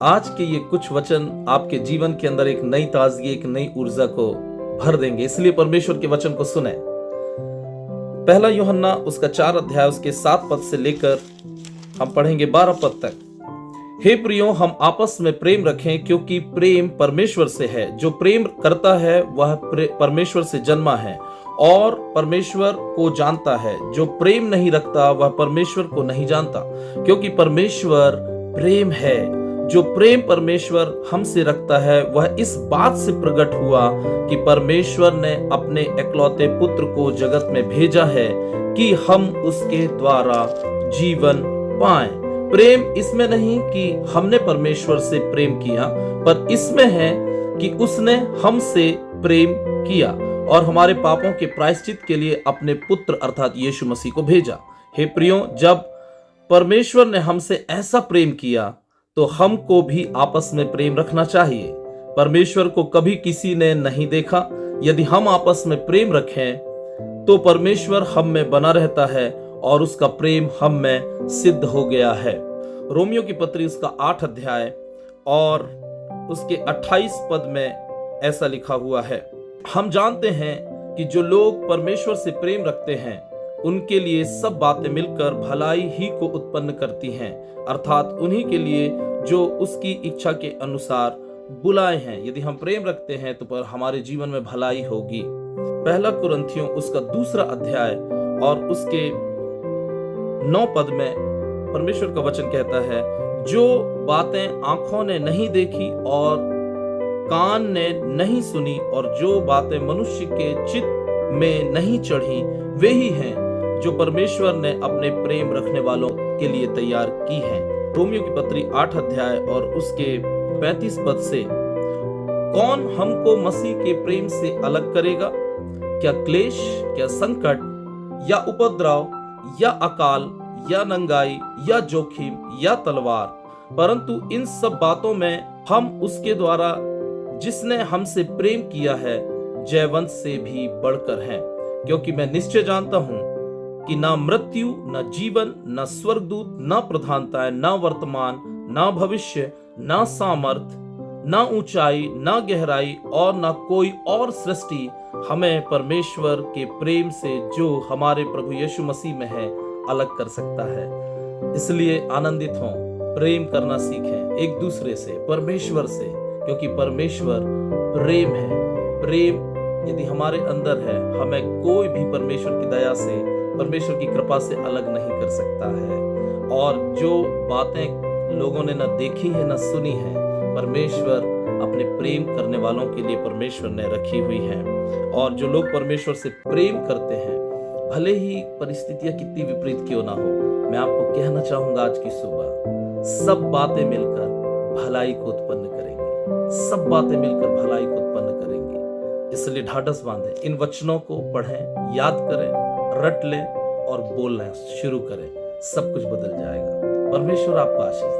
आज के ये कुछ वचन आपके जीवन के अंदर एक नई ताजगी, एक नई ऊर्जा को भर देंगे। इसलिए परमेश्वर के वचन को सुने। पहला यूहन्ना उसका 4 अध्याय उसके 7 पद से लेकर हम पढ़ेंगे 12 पद तक। हे प्रियो, हम आपस में प्रेम रखें, क्योंकि प्रेम परमेश्वर से है। जो प्रेम करता है वह परमेश्वर से जन्मा है और परमेश्वर को जानता है। जो प्रेम नहीं रखता वह परमेश्वर को नहीं जानता, क्योंकि परमेश्वर प्रेम है। जो प्रेम परमेश्वर हमसे रखता है वह इस बात से प्रकट हुआ कि परमेश्वर ने अपने इकलौते पुत्र को जगत में भेजा है कि हम उसके द्वारा जीवन पाएं। प्रेम इसमें नहीं कि हमने परमेश्वर से प्रेम किया, पर इसमें है कि उसने हमसे प्रेम किया और हमारे पापों के प्रायश्चित के लिए अपने पुत्र अर्थात यीशु मसीह को भेजा। हे प्रियो, जब परमेश्वर ने हमसे ऐसा प्रेम किया तो हमको भी आपस में प्रेम रखना चाहिए। परमेश्वर को कभी किसी ने नहीं देखा। यदि हम आपस में प्रेम रखें तो परमेश्वर हम में बना रहता है और उसका प्रेम हम में सिद्ध हो गया है। रोमियो की पत्री उसका 8 अध्याय और उसके 28 पद में ऐसा लिखा हुआ है, हम जानते हैं कि जो लोग परमेश्वर से प्रेम रखते हैं उनके लिए सब बातें मिलकर भलाई ही को उत्पन्न करती हैं, अर्थात उन्हीं के लिए जो उसकी इच्छा के अनुसार बुलाए हैं। यदि हम प्रेम रखते हैं तो पर हमारे जीवन में भलाई होगी। पहला कुरिन्थियों उसका 2 अध्याय और उसके 9 पद में परमेश्वर का वचन कहता है, जो बातें आंखों ने नहीं देखी और कान ने नहीं सुनी और जो बातें मनुष्य के चित्त में नहीं चढ़ी, वे ही हैं जो परमेश्वर ने अपने प्रेम रखने वालों के लिए तैयार की हैं। रोमियो की पत्री 8 अध्याय और उसके 35 पद से, कौन हमको मसीह के प्रेम से अलग करेगा? क्या क्लेश, क्या संकट, या उपद्रव, या अकाल, या नंगाई, या जोखिम, या तलवार? परंतु इन सब बातों में हम उसके द्वारा जिसने हमसे प्रेम किया है जयवंत से भी बढ़कर हैं। क्योंकि मैं निश्चय जानता हूं कि ना मृत्यु, ना जीवन, ना स्वर्गदूत, ना प्रधानताएं, ना वर्तमान, ना भविष्य, ना सामर्थ, ना ऊंचाई, ना गहराई और ना कोई और सृष्टि हमें परमेश्वर के प्रेम से जो हमारे प्रभु यीशु मसीह में है अलग कर सकता है। इसलिए आनंदित हों, प्रेम करना सीखें एक दूसरे से, परमेश्वर से, क्योंकि परमेश्वर प्रेम है। प्रेम यदि हमारे अंदर है, हमें कोई भी परमेश्वर की दया से, परमेश्वर की कृपा से अलग नहीं कर सकता है। और जो बातें लोगों ने न देखी है न सुनी है, परमेश्वर अपने प्रेम करने वालों के लिए परमेश्वर ने रखी हुई है। और जो लोग परमेश्वर से प्रेम करते हैं, भले ही परिस्थितियां कितनी विपरीत क्यों ना हो, मैं आपको कहना चाहूंगा आज की सुबह सब बातें मिलकर भलाई को उत्पन्न करेंगी। सब बातें मिलकर भलाई को उत्पन्न करेंगी। इसलिए ढाढ़स बांधें, इन वचनों को पढ़ें, याद करें, रट लें और बोलना शुरू करें। सब कुछ बदल जाएगा। परमेश्वर आपको आशीष